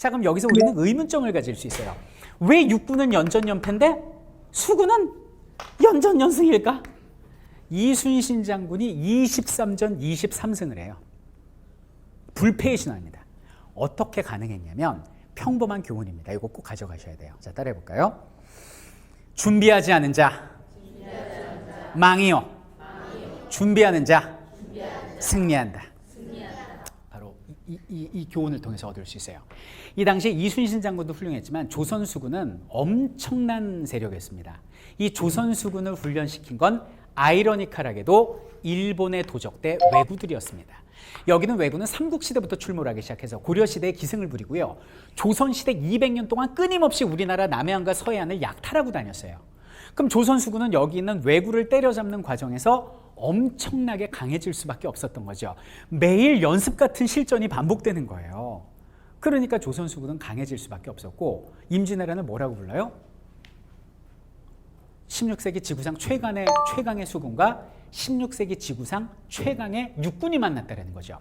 자, 그럼 여기서 우리는 의문점을 가질 수 있어요. 왜 육군은 연전연패인데 수군은 연전연승일까? 이순신 장군이 23전 23승을 해요. 불패의 신화입니다. 어떻게 가능했냐면 평범한 교훈입니다. 이거 꼭 가져가셔야 돼요. 자, 따라해 볼까요? 준비하지 않은 자, 망이요. 준비하는 자, 승리한다. 바로 이 교훈을 통해서 얻을 수 있어요. 이 당시에 이순신 장군도 훌륭했지만 조선수군은 엄청난 세력이었습니다. 이 조선수군을 훈련시킨 건 아이러니컬하게도 일본의 도적대 왜구들이었습니다. 여기는 왜구는 삼국시대부터 출몰하기 시작해서 고려시대에 기승을 부리고요. 조선시대 200년 동안 끊임없이 우리나라 남해안과 서해안을 약탈하고 다녔어요. 그럼 조선수군은 여기 있는 왜구를 때려잡는 과정에서 엄청나게 강해질 수밖에 없었던 거죠. 매일 연습 같은 실전이 반복되는 거예요. 그러니까 조선수군은 강해질 수밖에 없었고 임진왜란을 뭐라고 불러요? 16세기 지구상 최강의 수군과 16세기 지구상 최강의 육군이 만났다는 거죠.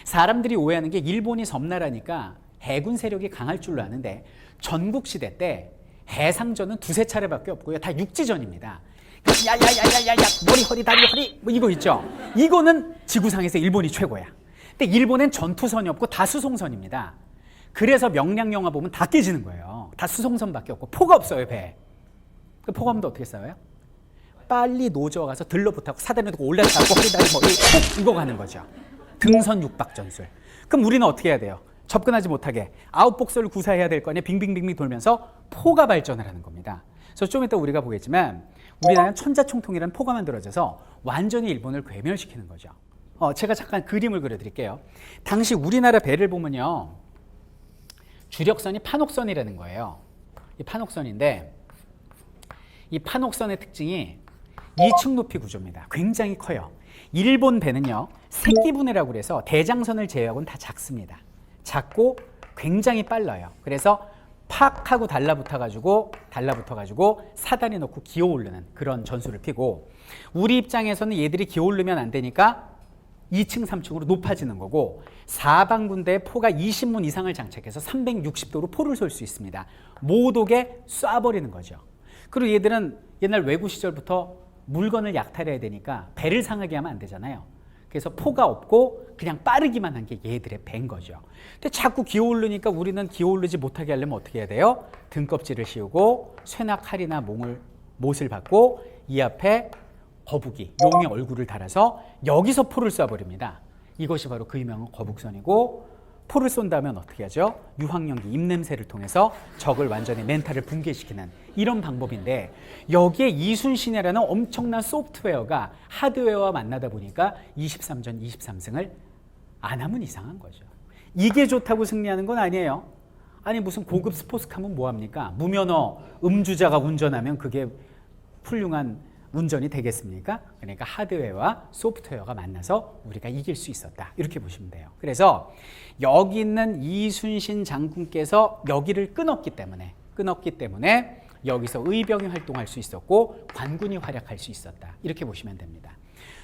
사람들이 오해하는 게 일본이 섬나라니까 해군 세력이 강할 줄로 아는데 전국시대 때 해상전은 두세 차례밖에 없고요. 다 육지전입니다. 야야야야야야 머리 허리 다리 허리 뭐 이거 있죠. 이거는 지구상에서 일본이 최고야. 근데 일본엔 전투선이 없고 다 수송선입니다. 그래서 명량 영화 보면 다 깨지는 거예요. 다 수송선밖에 없고 포가 없어요. 배에. 그 포가 없는데 어떻게 싸워요? 빨리 노저 가서 들러붙하고 사다리 놓고 올라타고 허리 다리 머리 콕 이거 가는 거죠. 등선 육박 전술. 그럼 우리는 어떻게 해야 돼요? 접근하지 못하게 아웃복서를 구사해야 될 거 아니에요. 빙빙빙빙 돌면서 포가 발전을 하는 겁니다. 그래서 좀 이따 우리가 보겠지만 우리나라는 천자총통이라는 포가 만들어져서 완전히 일본을 괴멸시키는 거죠. 제가 잠깐 그림을 그려드릴게요. 당시 우리나라 배를 보면요. 주력선이 판옥선이라는 거예요. 이 판옥선인데 이 판옥선의 특징이 2층 높이 구조입니다. 굉장히 커요. 일본 배는요. 새끼분해라고 그래서 대장선을 제외하고는 다 작습니다. 작고 굉장히 빨라요. 그래서 팍 하고 달라붙어가지고 사다리 놓고 기어오르는 그런 전술을 피고 우리 입장에서는 얘들이 기어오르면 안 되니까 2층, 3층으로 높아지는 거고 사방군대에 포가 20문 이상을 장착해서 360도로 포를 쏠 수 있습니다. 모독에 쏴버리는 거죠. 그리고 얘들은 옛날 왜구 시절부터 물건을 약탈해야 되니까 배를 상하게 하면 안 되잖아요. 그래서 포가 없고 그냥 빠르기만 한 게 얘들의 배인 거죠. 근데 자꾸 기어오르니까 우리는 기어오르지 못하게 하려면 어떻게 해야 돼요? 등껍질을 씌우고 쇠나 칼이나 못을 받고 이 앞에 거북이, 용의 얼굴을 달아서 여기서 포를 쏴버립니다. 이것이 바로 그 유명한 거북선이고 포를 쏜다면 어떻게 하죠? 유황연기, 입냄새를 통해서 적을 완전히 멘탈을 붕괴시키는 이런 방법인데 여기에 이순신이라는 엄청난 소프트웨어가 하드웨어와 만나다 보니까 23전 23승을 안 하면 이상한 거죠. 이게 좋다고 승리하는 건 아니에요. 아니 무슨 고급 스포츠카면 뭐합니까? 무면허 음주자가 운전하면 그게 훌륭한 운전이 되겠습니까? 그러니까 하드웨어와 소프트웨어가 만나서 우리가 이길 수 있었다. 이렇게 보시면 돼요. 그래서 여기 있는 이순신 장군께서 여기를 끊었기 때문에 여기서 의병이 활동할 수 있었고 관군이 활약할 수 있었다. 이렇게 보시면 됩니다.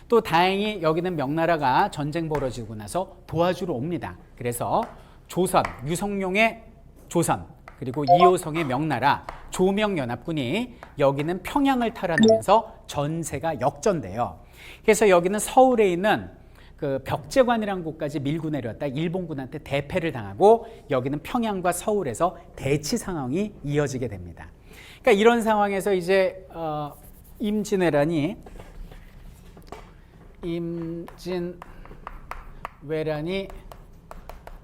또 다행히 여기는 명나라가 전쟁 벌어지고 나서 도와주러 옵니다. 그래서 조선, 유성룡의 조선, 그리고 이호성의 명나라, 조명연합군이 여기는 평양을 탈환하면서 전세가 역전돼요. 그래서 여기는 서울에 있는 그 벽제관이라는 곳까지 밀고 내려왔다 일본군한테 대패를 당하고 여기는 평양과 서울에서 대치 상황이 이어지게 됩니다. 그러니까 이런 상황에서 이제 임진왜란이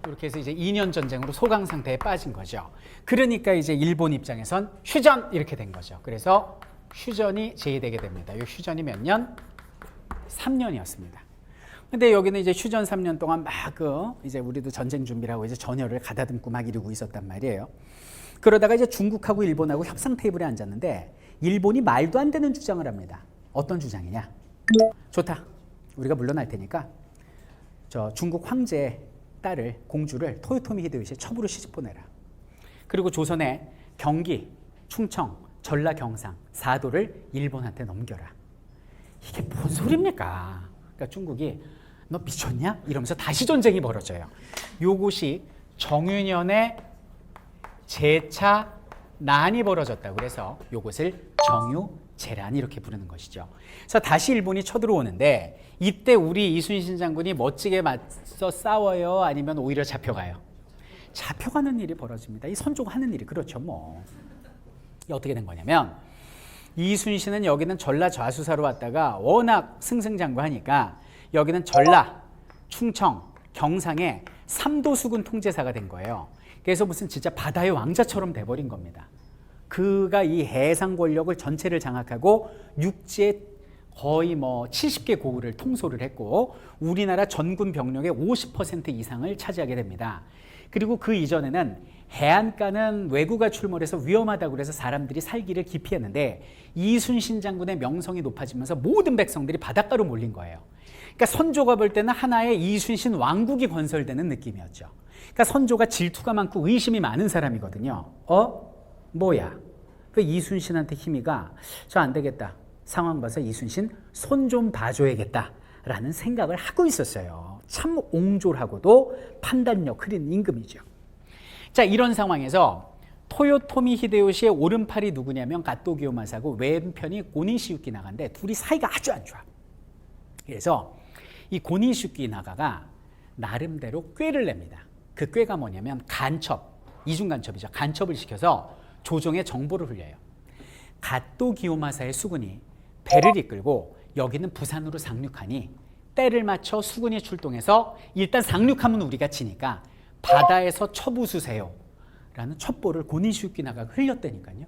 이렇게 해서 이제 2년 전쟁으로 소강 상태에 빠진 거죠. 그러니까 이제 일본 입장에선 휴전 이렇게 된 거죠. 그래서 휴전이 제의되게 됩니다. 이 휴전이 몇 년? 3년이었습니다. 근데 여기는 이제 휴전 3년 동안 막 이제 우리도 전쟁 준비를 하고 이제 전열을 가다듬고 막 이러고 있었단 말이에요. 그러다가 이제 중국하고 일본하고 협상 테이블에 앉았는데 일본이 말도 안 되는 주장을 합니다. 어떤 주장이냐? 좋다. 우리가 물러날 테니까 저 중국 황제의 딸을 공주를 토요토미 히데요시의 첩으로 시집 보내라. 그리고 조선의 경기, 충청, 전라, 경상, 사도를 일본한테 넘겨라. 이게 뭔 소리입니까? 그러니까 중국이 너 미쳤냐? 이러면서 다시 전쟁이 벌어져요. 요것이 정유년의 재차 난이 벌어졌다고 그래서 이것을 정유재란 이렇게 부르는 것이죠. 그래서 다시 일본이 쳐들어오는데 이때 우리 이순신 장군이 멋지게 맞서 싸워요? 아니면 오히려 잡혀가요? 잡혀가는 일이 벌어집니다. 이 선조가 하는 일이 그렇죠 뭐. 어떻게 된 거냐면 이순신은 여기는 전라 좌수사로 왔다가 워낙 승승장구하니까 여기는 전라, 충청, 경상의 삼도수군 통제사가 된 거예요. 그래서 무슨 진짜 바다의 왕자처럼 돼버린 겁니다. 그가 이 해상 권력을 전체를 장악하고 육지에 거의 뭐 70개 고을을 통솔을 했고 우리나라 전군 병력의 50% 이상을 차지하게 됩니다. 그리고 그 이전에는 해안가는 왜구가 출몰해서 위험하다고 해서 사람들이 살기를 기피했는데 이순신 장군의 명성이 높아지면서 모든 백성들이 바닷가로 몰린 거예요. 그러니까 선조가 볼 때는 하나의 이순신 왕국이 건설되는 느낌이었죠. 그러니까 선조가 질투가 많고 의심이 많은 사람이거든요. 뭐야? 그 이순신한테 힘이가 저 안 되겠다. 상황 봐서 이순신 손 좀 봐줘야겠다라는 생각을 하고 있었어요. 참 옹졸하고도 판단력 흐린 임금이죠. 자, 이런 상황에서 토요토미 히데요시의 오른팔이 누구냐면 가토 기요마사고 왼편이 고니시유키 나가인데 둘이 사이가 아주 안 좋아. 그래서 이 고니시유키 나가가 나름대로 꾀를 냅니다. 그 꾀가 뭐냐면 간첩, 이중 간첩이죠. 간첩을 시켜서 조정에 정보를 흘려요. 가토 기요마사의 수군이 배를 이끌고 여기는 부산으로 상륙하니 때를 맞춰 수군이 출동해서 일단 상륙하면 우리가 지니까 바다에서 쳐부수세요 라는 첩보를 고니시유키 나가가 흘렸다니까요.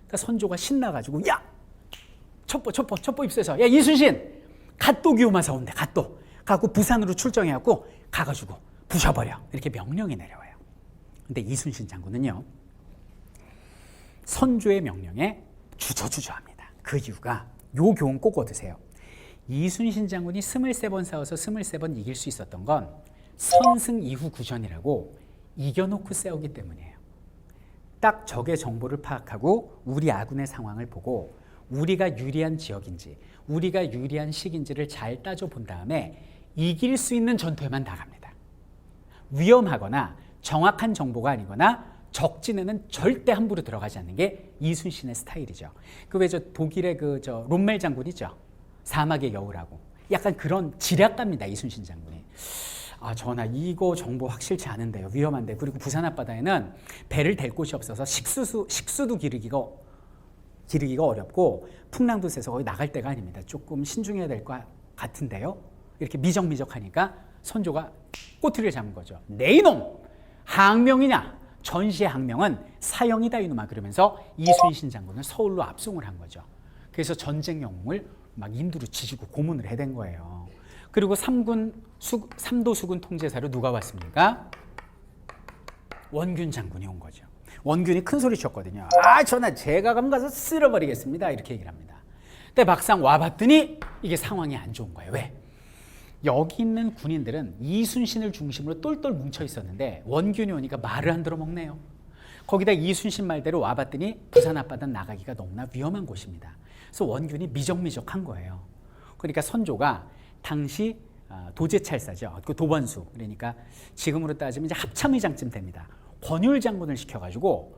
그러니까 선조가 신나가지고 야! 첩보 입수해서 야 이순신! 가토 기요마사 온대 가토! 가고 부산으로 출정해갖고 가가지고 부셔버려 이렇게 명령이 내려와요. 근데 이순신 장군은요 선조의 명령에 주저주저합니다. 그 이유가 요 교훈 꼭 얻으세요. 이순신 장군이 23번 싸워서 23번 이길 수 있었던 건 선승 이후 구전이라고 이겨놓고 싸우기 때문이에요. 딱 적의 정보를 파악하고 우리 아군의 상황을 보고 우리가 유리한 지역인지 우리가 유리한 시기인지를 잘 따져본 다음에 이길 수 있는 전투에만 나갑니다. 위험하거나 정확한 정보가 아니거나 적진에는 절대 함부로 들어가지 않는 게 이순신의 스타일이죠. 그 왜 저 독일의 롬멜 장군 있죠? 사막의 여우라고. 약간 그런 지략가입니다. 이순신 장군이. 전하 이거 정보 확실치 않은데요. 위험한데. 그리고 부산 앞바다에는 배를 댈 곳이 없어서 식수도 기르기가 어렵고 풍랑도 세서 거기 나갈 때가 아닙니다. 조금 신중해야 될 것 같은데요. 이렇게 미적미적하니까 선조가 꼬투리를 잡은 거죠. 네 이놈! 항명이냐? 전시의 항명은 사형이다 이놈아 그러면서 이순신 장군을 서울로 압송을 한 거죠. 그래서 전쟁 영웅을 막 인두로 지지고 고문을 해댄 거예요. 그리고 삼도수군 통제사로 누가 왔습니까? 원균 장군이 온 거죠. 원균이 큰 소리 쳤거든요. 전하 제가 가서 쓸어버리겠습니다. 이렇게 얘기를 합니다. 근데 막상 와봤더니 이게 상황이 안 좋은 거예요. 왜? 여기 있는 군인들은 이순신을 중심으로 똘똘 뭉쳐 있었는데 원균이 오니까 말을 안 들어먹네요. 거기다 이순신 말대로 와봤더니 부산 앞바다 나가기가 너무나 위험한 곳입니다. 그래서 원균이 미적미적한 거예요. 그러니까 선조가 당시 도제찰사죠. 그 도번수 그러니까 지금으로 따지면 이제 합참의장쯤 됩니다. 권율 장군을 시켜가지고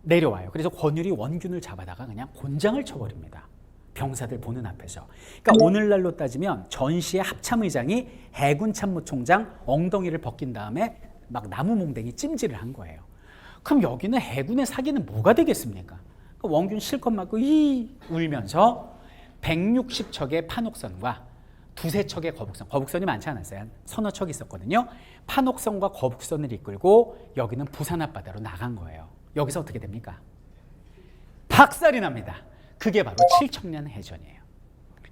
내려와요. 그래서 권율이 원균을 잡아다가 그냥 곤장을 쳐버립니다. 병사들 보는 앞에서. 그러니까 오늘날로 따지면 전시의 합참의장이 해군 참모총장 엉덩이를 벗긴 다음에 막 나무 몽댕이 찜질을 한 거예요. 그럼 여기는 해군의 사기는 뭐가 되겠습니까? 그러니까 원균 실컷 맞고 울면서 160척의 판옥선과 두세 척의 거북선이 많지 않았어요. 한 서너 척 있었거든요. 판옥선과 거북선을 이끌고 여기는 부산 앞바다로 나간 거예요. 여기서 어떻게 됩니까? 박살이 납니다. 그게 바로 칠청년 해전이에요.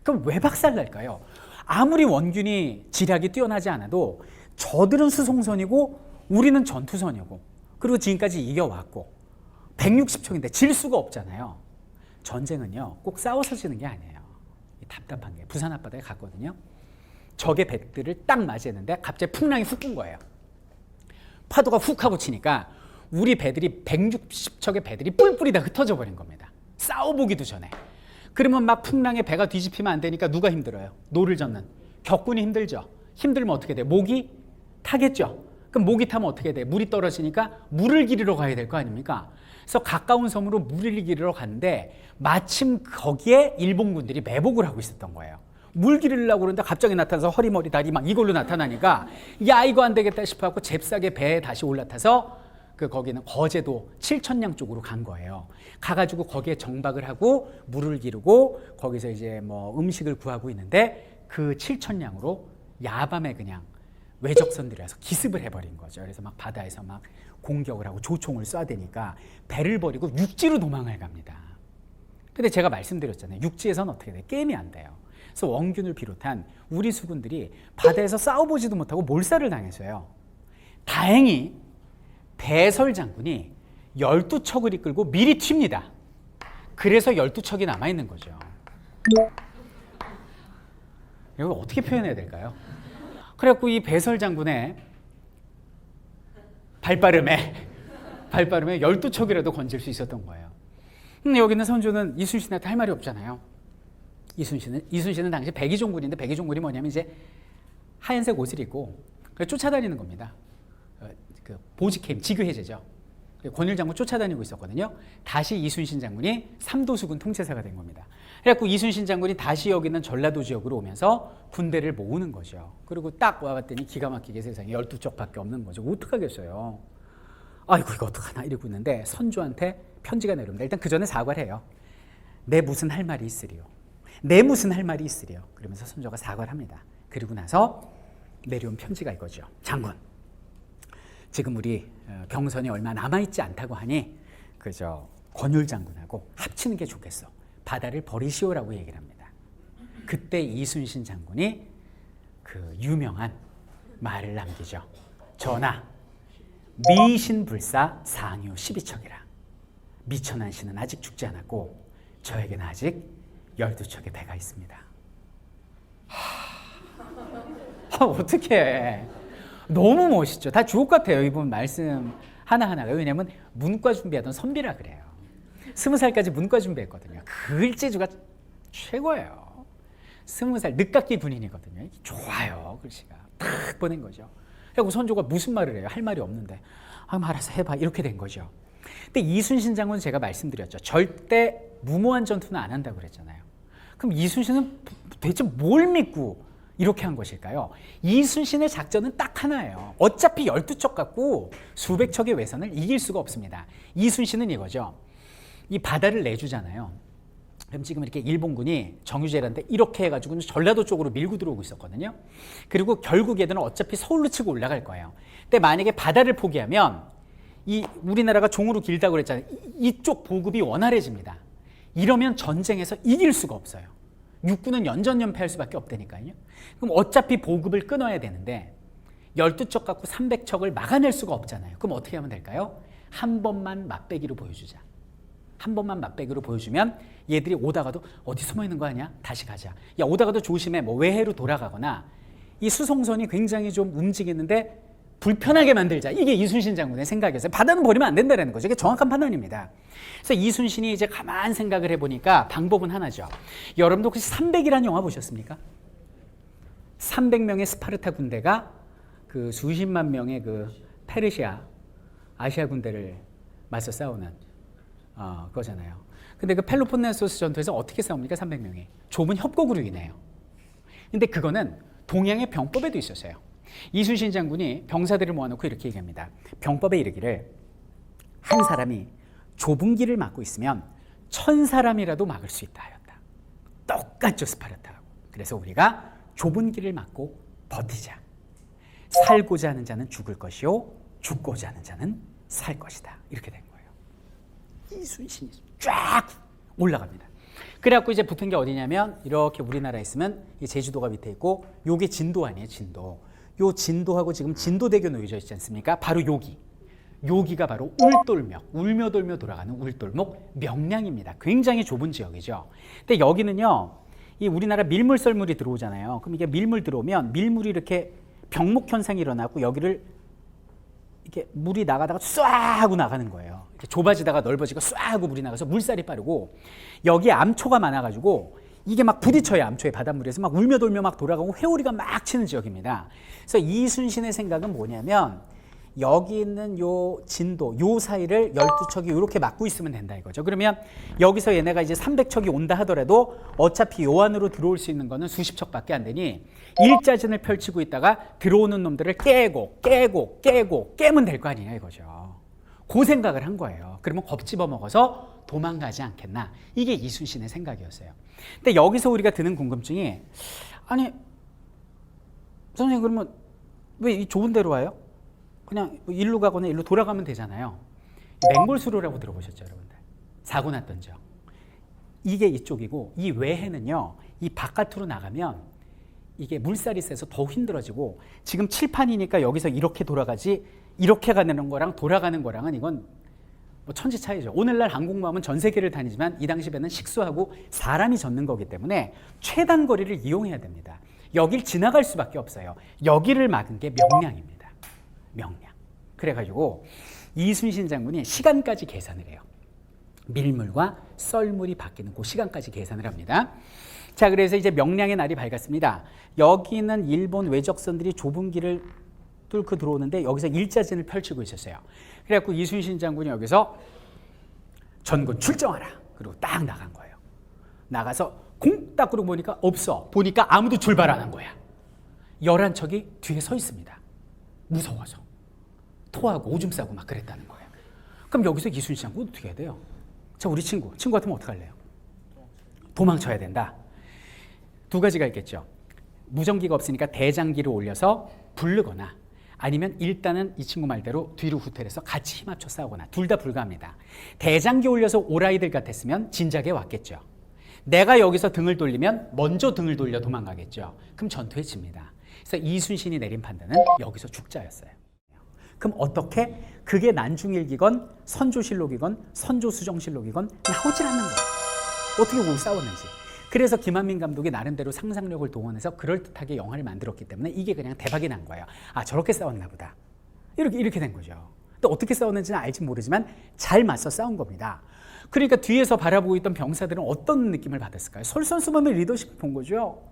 그럼 왜 박살날까요? 아무리 원균이 지략이 뛰어나지 않아도 저들은 수송선이고 우리는 전투선이고 그리고 지금까지 이겨왔고 160척인데 질 수가 없잖아요. 전쟁은요 꼭 싸워서 지는 게 아니에요. 답답한 게 부산 앞바다에 갔거든요. 적의 배들을 딱 맞이했는데 갑자기 풍랑이 훅 분 거예요. 파도가 훅 하고 치니까 우리 배들이 160척의 배들이 뿔뿔이 다 흩어져 버린 겁니다. 싸워보기도 전에. 그러면 막 풍랑에 배가 뒤집히면 안 되니까 누가 힘들어요? 노를 젓는 격군이 힘들죠. 힘들면 어떻게 돼요? 목이 타겠죠. 그럼 목이 타면 어떻게 돼? 물이 떨어지니까 물을 기르러 가야 될 거 아닙니까? 그래서 가까운 섬으로 물을 기르러 갔는데 마침 거기에 일본군들이 매복을 하고 있었던 거예요. 물 기르려고 그러는데 갑자기 나타나서 허리 머리 다리 막 이걸로 나타나니까 야 이거 안 되겠다 싶어갖고 잽싸게 배에 다시 올라타서 거기는 거제도 칠천량 쪽으로 간 거예요. 가가지고 거기에 정박을 하고 물을 기르고 거기서 이제 뭐 음식을 구하고 있는데 그 칠천량으로 야밤에 그냥 외적선들이 와서 기습을 해버린 거죠. 그래서 막 바다에서 막 공격을 하고 조총을 쏴대니까 배를 버리고 육지로 도망을 갑니다. 근데 제가 말씀드렸잖아요. 육지에서는 어떻게 돼요? 게임이 안 돼요. 그래서 원균을 비롯한 우리 수군들이 바다에서 싸워보지도 못하고 몰살을 당했어요. 다행히 배설 장군이 12척을 이끌고 미리 튑니다. 그래서 12척이 남아있는 거죠. 이걸 어떻게 표현해야 될까요? 그래갖고 이 배설 장군의 발빠름에 12척이라도 건질 수 있었던 거예요. 근데 여기 있는 선조는 이순신한테 할 말이 없잖아요. 이순신은 당시 백의종군인데 백의종군이 뭐냐면 이제 하얀색 옷을 입고 쫓아다니는 겁니다. 그 보직해임, 직위해제죠. 권율 장군 쫓아다니고 있었거든요. 다시 이순신 장군이 삼도수군 통제사가 된 겁니다. 그래갖고 이순신 장군이 다시 여기 있는 전라도 지역으로 오면서 군대를 모으는 거죠. 그리고 딱 와봤더니 기가 막히게 세상에 12척밖에 없는 거죠. 어떡하겠어요. 아이고 이거 어떡하나 이러고 있는데 선조한테 편지가 내려옵니다. 일단 그 전에 사과를 해요. 내 무슨 할 말이 있으리요. 내 무슨 할 말이 있으리요. 그러면서 선조가 사과를 합니다. 그리고 나서 내려온 편지가 이거죠. 장군, 지금 우리 경선이 얼마 남아있지 않다고 하니 그저 권율 장군하고 합치는 게 좋겠어. 바다를 버리시오라고 얘기를 합니다. 그때 이순신 장군이 그 유명한 말을 남기죠. 전하, 미신불사 상유 12척이라. 미천한 신은 아직 죽지 않았고 저에게는 아직 12척의 배가 있습니다. 어떡해. 너무 멋있죠. 다 주옥 같아요. 이분 말씀 하나하나가. 왜냐하면 문과 준비하던 선비라 그래요. 20살까지 문과 준비했거든요. 글재주가 최고예요. 20살 늦깎이 군인이거든요. 좋아요. 글씨가 탁 보낸 거죠. 그리고 선조가 무슨 말을 해요? 할 말이 없는데 알아서 해봐. 이렇게 된 거죠. 근데 이순신 장군은 제가 말씀드렸죠. 절대 무모한 전투는 안 한다고 그랬잖아요. 그럼 이순신은 대체 뭘 믿고 이렇게 한 것일까요? 이순신의 작전은 딱 하나예요. 어차피 12척 갖고 수백 척의 외선을 이길 수가 없습니다. 이순신은 이거죠. 이 바다를 내주잖아요. 그럼 지금 이렇게 일본군이 정유재한테 이렇게 해가지고 전라도 쪽으로 밀고 들어오고 있었거든요. 그리고 결국 얘들은 어차피 서울로 치고 올라갈 거예요. 근데 만약에 바다를 포기하면 이 우리나라가 종으로 길다고 그랬잖아요. 이쪽 보급이 원활해집니다. 이러면 전쟁에서 이길 수가 없어요. 육군은 연전연패할 수밖에 없다니까요. 그럼 어차피 보급을 끊어야 되는데 12척 갖고 300척을 막아낼 수가 없잖아요. 그럼 어떻게 하면 될까요? 한 번만 맛배기로 보여주자. 한 번만 맛배기로 보여주면 얘들이 오다가도 어디 숨어 있는 거 아니야? 다시 가자. 야 오다가도 조심해. 뭐 외해로 돌아가거나 이 수송선이 굉장히 좀 움직이는데 불편하게 만들자. 이게 이순신 장군의 생각이었어요. 바다는 버리면 안 된다는 거죠. 이게 정확한 판단입니다. 그래서 이순신이 이제 가만 생각을 해보니까 방법은 하나죠. 여러분도 혹시 300이라는 영화 보셨습니까? 300명의 스파르타 군대가 그 수십만 명의 그 페르시아, 아시아 군대를 맞서 싸우는 그거잖아요. 근데 그 펠로폰네소스 전투에서 어떻게 싸웁니까? 300명이. 좁은 협곡으로 인해요. 근데 그거는 동양의 병법에도 있었어요. 이순신 장군이 병사들을 모아놓고 이렇게 얘기합니다. 병법에 이르기를 한 사람이 좁은 길을 막고 있으면 1000사람이라도 막을 수 있다 하였다. 똑같죠, 스파르타하고. 그래서 우리가 좁은 길을 막고 버티자. 살고자 하는 자는 죽을 것이요 죽고자 하는 자는 살 것이다. 이렇게 된 거예요. 이순신이 쫙 올라갑니다. 그래갖고 이제 붙은 게 어디냐면 이렇게 우리나라에 있으면 이 제주도가 밑에 있고 요게 진도 아니에요, 진도. 요 진도하고 지금 진도대교 놓여져 있지 않습니까? 바로 여기가 바로 울돌목, 울며 돌며 돌아가는 울돌목 명량입니다. 굉장히 좁은 지역이죠. 근데 여기는요, 이 우리나라 밀물 썰물이 들어오잖아요. 그럼 이게 밀물 들어오면 밀물이 이렇게 병목 현상이 일어나고 여기를 이렇게 물이 나가다가 쏴 하고 나가는 거예요. 이렇게 좁아지다가 넓어지고 쏴 하고 물이 나가서 물살이 빠르고 여기에 암초가 많아가지고 이게 막 부딪혀요. 암초에 바닷물에서 막 울며 돌며 막 돌아가고 회오리가 막 치는 지역입니다. 그래서 이순신의 생각은 뭐냐면 여기 있는 요 진도, 요 사이를 12척이 이렇게 막고 있으면 된다 이거죠. 그러면 여기서 얘네가 이제 300척이 온다 하더라도 어차피 요 안으로 들어올 수 있는 거는 수십 척밖에 안 되니 일자진을 펼치고 있다가 들어오는 놈들을 깨면 될 거 아니냐 이거죠. 그 생각을 한 거예요. 그러면 겁집어 먹어서 도망가지 않겠나. 이게 이순신의 생각이었어요. 근데 여기서 우리가 드는 궁금증이, 아니 선생님 그러면 왜 이 좁은 데로 와요? 그냥 일로 가거나 일로 돌아가면 되잖아요. 맹골수로라고 들어보셨죠, 여러분들? 사고 났던 적. 이게 이쪽이고, 이 외해는요, 이 바깥으로 나가면 이게 물살이 세서 더 힘들어지고, 지금 칠판이니까 여기서 이렇게 돌아가지, 이렇게 가는 거랑 돌아가는 거랑은 이건 뭐 천지 차이죠. 오늘날 항공모함은 전 세계를 다니지만 이 당시 배는 식수하고 사람이 젓는 거기 때문에 최단 거리를 이용해야 됩니다. 여길 지나갈 수밖에 없어요. 여기를 막은 게 명량입니다. 명량. 그래가지고 이순신 장군이 시간까지 계산을 해요. 밀물과 썰물이 바뀌는 그 시간까지 계산을 합니다. 자, 그래서 이제 명량의 날이 밝았습니다. 여기는 일본 외적선들이 좁은 길을 뚫고 들어오는데 여기서 일자진을 펼치고 있었어요. 그래갖고 이순신 장군이 여기서 전군 출정하라. 그리고 딱 나간 거예요. 나가서 공 딱 그러고 보니까 없어. 보니까 아무도 출발 안 한 거야. 11척이 뒤에 서 있습니다. 무서워서. 토하고 오줌 싸고 막 그랬다는 거예요. 그럼 여기서 이순신 장군 어떻게 해야 돼요? 자, 우리 친구 같으면 어떻게 할래요? 도망쳐야 된다. 두 가지가 있겠죠. 무전기가 없으니까 대장기를 올려서 부르거나 아니면 일단은 이 친구 말대로 뒤로 후퇴해서 같이 힘합쳐 싸우거나 둘 다 불가합니다. 대장기 올려서 오라이들 같았으면 진작에 왔겠죠. 내가 여기서 등을 돌리면 먼저 등을 돌려 도망가겠죠. 그럼 전투에 집니다. 그래서 이순신이 내린 판단은 여기서 죽자였어요. 그럼 어떻게? 그게 난중일기건 선조실록이건 선조수정실록이건 나오질 않는 거예요. 어떻게 거기 싸웠는지. 그래서 김한민 감독이 나름대로 상상력을 동원해서 그럴듯하게 영화를 만들었기 때문에 이게 그냥 대박이 난 거예요. 아, 저렇게 싸웠나 보다. 이렇게 된 거죠. 또 어떻게 싸웠는지는 알지 모르지만 잘 맞서 싸운 겁니다. 그러니까 뒤에서 바라보고 있던 병사들은 어떤 느낌을 받았을까요? 솔선수범의 리더십 본 거죠.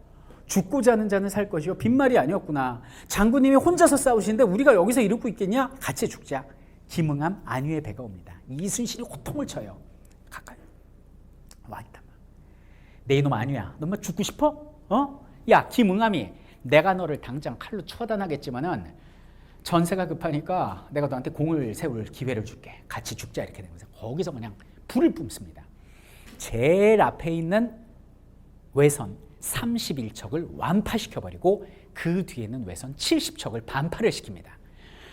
죽고자 하는 자는 살 것이요 빈말이 아니었구나. 장군님이 혼자서 싸우시는데 우리가 여기서 이러고 있겠냐? 같이 죽자. 김응암 안위의 배가 옵니다. 이순신이 호통을 쳐요. 가까이 와 있다. 내 이놈 안위야. 너 뭐 죽고 싶어? 야, 김응암이 내가 너를 당장 칼로 처단하겠지만은 전세가 급하니까 내가 너한테 공을 세울 기회를 줄게. 같이 죽자 이렇게 되면서 거기서 그냥 불을 뿜습니다. 제일 앞에 있는 외선 31척을 완파시켜버리고 그 뒤에는 외선 70척을 반파를 시킵니다.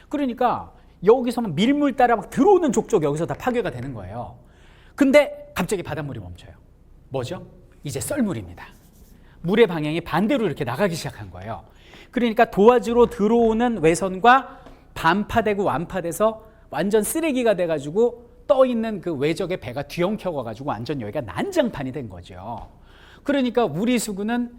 그러니까 여기서만 밀물 따라 막 들어오는 족족 여기서 다 파괴가 되는 거예요. 근데 갑자기 바닷물이 멈춰요. 뭐죠? 이제 썰물입니다. 물의 방향이 반대로 이렇게 나가기 시작한 거예요. 그러니까 도와주러 들어오는 외선과 반파되고 완파돼서 완전 쓰레기가 돼가지고 떠있는 그 외적의 배가 뒤엉켜가지고 완전 여기가 난장판이 된 거죠. 그러니까 우리 수군은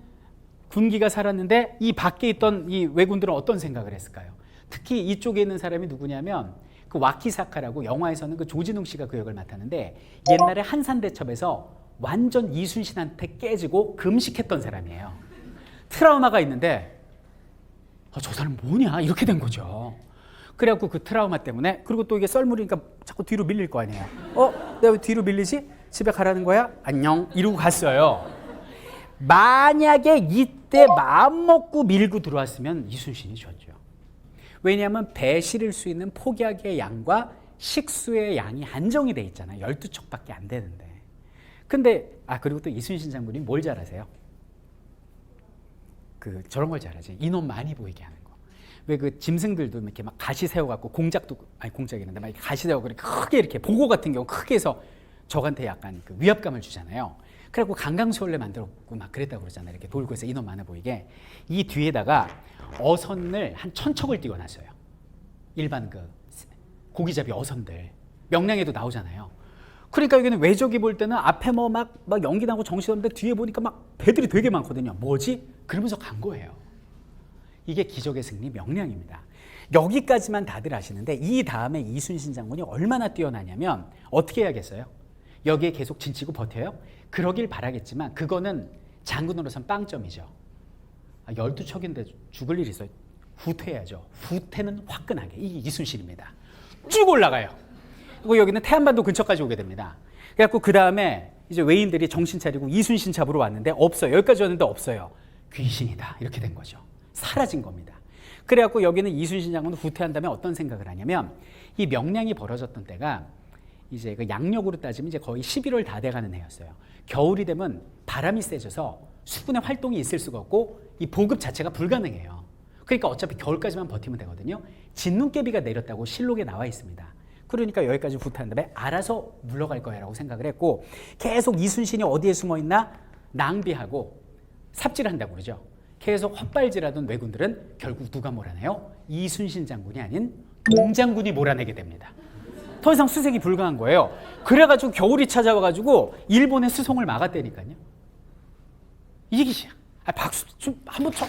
군기가 살았는데 이 밖에 있던 이 왜군들은 어떤 생각을 했을까요? 특히 이쪽에 있는 사람이 누구냐면 그 와키사카라고 영화에서는 그 조진웅 씨가 그 역을 맡았는데 옛날에 한산대첩에서 완전 이순신한테 깨지고 금식했던 사람이에요. 트라우마가 있는데 저 사람 뭐냐 이렇게 된 거죠. 그래갖고 그 트라우마 때문에 그리고 또 이게 썰물이니까 자꾸 뒤로 밀릴 거 아니에요. 내가 왜 뒤로 밀리지? 집에 가라는 거야? 안녕 이러고 갔어요. 만약에 이때 마음 먹고 밀고 들어왔으면 이순신이 졌죠. 왜냐하면 배 실을 수 있는 폭약의 양과 식수의 양이 한정이 돼 있잖아요. 12척밖에 안 되는데. 근데 그리고 또 이순신 장군이 뭘 잘하세요? 저런 걸 잘하지. 인원 많이 보이게 하는 거. 왜 그 짐승들도 이렇게 막 가시 세워갖고 공작이는데 막 가시 세워 크게 이렇게 보고 같은 경우 크게 해서 적한테 약간 그 위압감을 주잖아요. 그래갖고 강강수월래 만들었고 막 그랬다고 그러잖아요. 이렇게 돌고 해서 인원 많아 보이게. 이 뒤에다가 어선을 한 1000척을 띄워놨어요. 일반 그 고기잡이 어선들. 명량에도 나오잖아요. 그러니까 여기는 외적이 볼 때는 앞에 막 연기 나고 정신없는데 뒤에 보니까 막 배들이 되게 많거든요. 뭐지? 그러면서 간 거예요. 이게 기적의 승리 명량입니다. 여기까지만 다들 아시는데 이 다음에 이순신 장군이 얼마나 뛰어나냐면 어떻게 해야겠어요? 여기에 계속 진치고 버텨요? 그러길 바라겠지만 그거는 장군으로선 빵점이죠. 12척인데 죽을 일이 있어요. 후퇴해야죠. 후퇴는 화끈하게. 이게 이순신입니다. 쭉 올라가요. 그리고 여기는 태안반도 근처까지 오게 됩니다. 그래갖고 그 다음에 이제 외인들이 정신 차리고 이순신 잡으러 왔는데 없어요. 여기까지 왔는데 없어요. 귀신이다. 이렇게 된 거죠. 사라진 겁니다. 그래갖고 여기는 이순신 장군은 후퇴한 다음에 어떤 생각을 하냐면 이 명량이 벌어졌던 때가 이제 그 양력으로 따지면 이제 거의 11월 다 돼가는 해였어요. 겨울이 되면 바람이 세져서 수군의 활동이 있을 수가 없고 이 보급 자체가 불가능해요. 그러니까 어차피 겨울까지만 버티면 되거든요. 진눈깨비가 내렸다고 실록에 나와 있습니다. 그러니까 여기까지 후퇴한 다음에 알아서 물러갈 거야라고 생각을 했고 계속 이순신이 어디에 숨어 있나 낭비하고 삽질을 한다고 그러죠. 계속 헛발질하던 왜군들은 결국 누가 몰아내요? 이순신 장군이 아닌 동장군이 몰아내게 됩니다. 더 이상 수색이 불가한 거예요. 그래가지고 겨울이 찾아와가지고 일본의 수송을 막았다니까요. 이게 박수 좀 한번 쳐.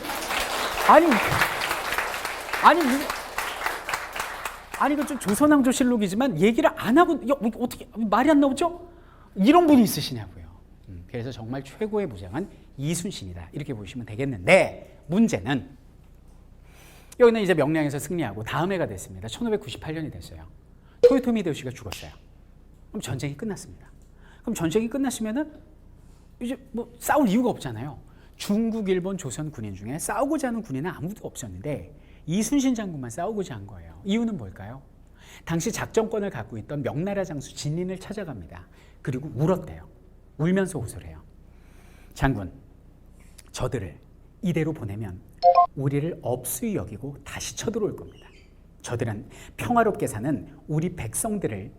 아니 이거 좀 조선왕조실록이지만 얘기를 안 하고 어떻게 말이 안 나오죠? 이런 분이 있으시냐고요. 그래서 정말 최고의 무장은 이순신이다 이렇게 보시면 되겠는데 문제는 여기는 이제 명량에서 승리하고 다음 해가 됐습니다. 1598년이 됐어요. 토요토미 히데요시가 죽었어요. 그럼 전쟁이 끝났습니다. 그럼 전쟁이 끝났으면은 이제 뭐 싸울 이유가 없잖아요. 중국, 일본, 조선 군인 중에 싸우고자 하는 군인은 아무도 없었는데 이순신 장군만 싸우고자 한 거예요. 이유는 뭘까요? 당시 작전권을 갖고 있던 명나라 장수 진린을 찾아갑니다. 그리고 울었대요. 울면서 호소해요. 장군, 저들을 이대로 보내면 우리를 업수히 여기고 다시 쳐들어올 겁니다. 저들은 평화롭게 사는 우리 백성들을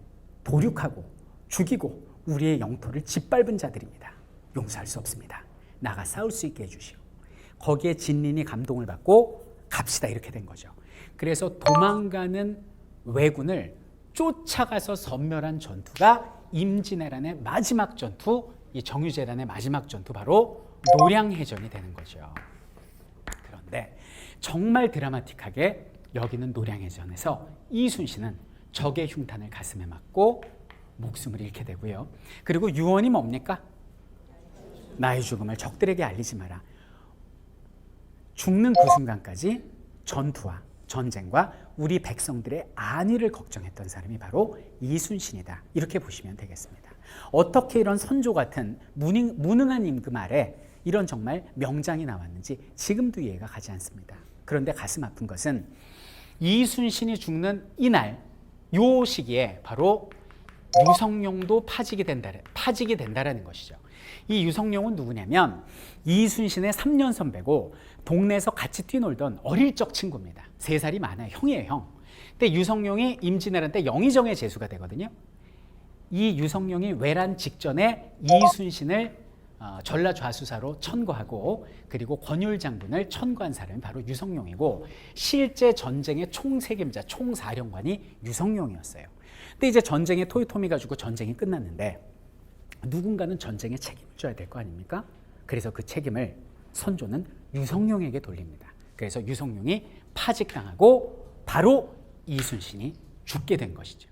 도륙하고 죽이고 우리의 영토를 짓밟은 자들입니다. 용서할 수 없습니다. 나가 싸울 수 있게 해주시오. 거기에 진린이 감동을 받고 갑시다 이렇게 된 거죠. 그래서 도망가는 왜군을 쫓아가서 섬멸한 전투가 임진왜란의 마지막 전투, 이 정유재란의 마지막 전투 바로 노량해전이 되는 거죠. 그런데 정말 드라마틱하게 여기는 노량해전에서 이순신은 적의 흉탄을 가슴에 맞고 목숨을 잃게 되고요. 그리고 유언이 뭡니까? 나의 죽음을 적들에게 알리지 마라. 죽는 그 순간까지 전투와 전쟁과 우리 백성들의 안위를 걱정했던 사람이 바로 이순신이다. 이렇게 보시면 되겠습니다. 어떻게 이런 선조 같은 무능한 임금 아래 이런 정말 명장이 나왔는지 지금도 이해가 가지 않습니다. 그런데 가슴 아픈 것은 이순신이 죽는 이날 요 시기에 바로 유성룡도 파직이 된다라는 것이죠. 이 유성룡은 누구냐면 이순신의 3년 선배고 동네에서 같이 뛰놀던 어릴 적 친구입니다. 3살이 많아요. 형이에요, 형. 근데 유성룡이 임진왜란 때 영의정의 제수가 되거든요. 이 유성룡이 외란 직전에 이순신을 전라좌수사로 천거하고 그리고 권율 장군을 천거한 사람이 바로 유성룡이고 실제 전쟁의 총책임자, 총사령관이 유성룡이었어요. 근데 이제 전쟁에 토요토미가 죽고 전쟁이 끝났는데 누군가는 전쟁의 책임을 져야 될 거 아닙니까? 그래서 그 책임을 선조는 유성룡에게 돌립니다. 그래서 유성룡이 파직당하고 바로 이순신이 죽게 된 것이죠.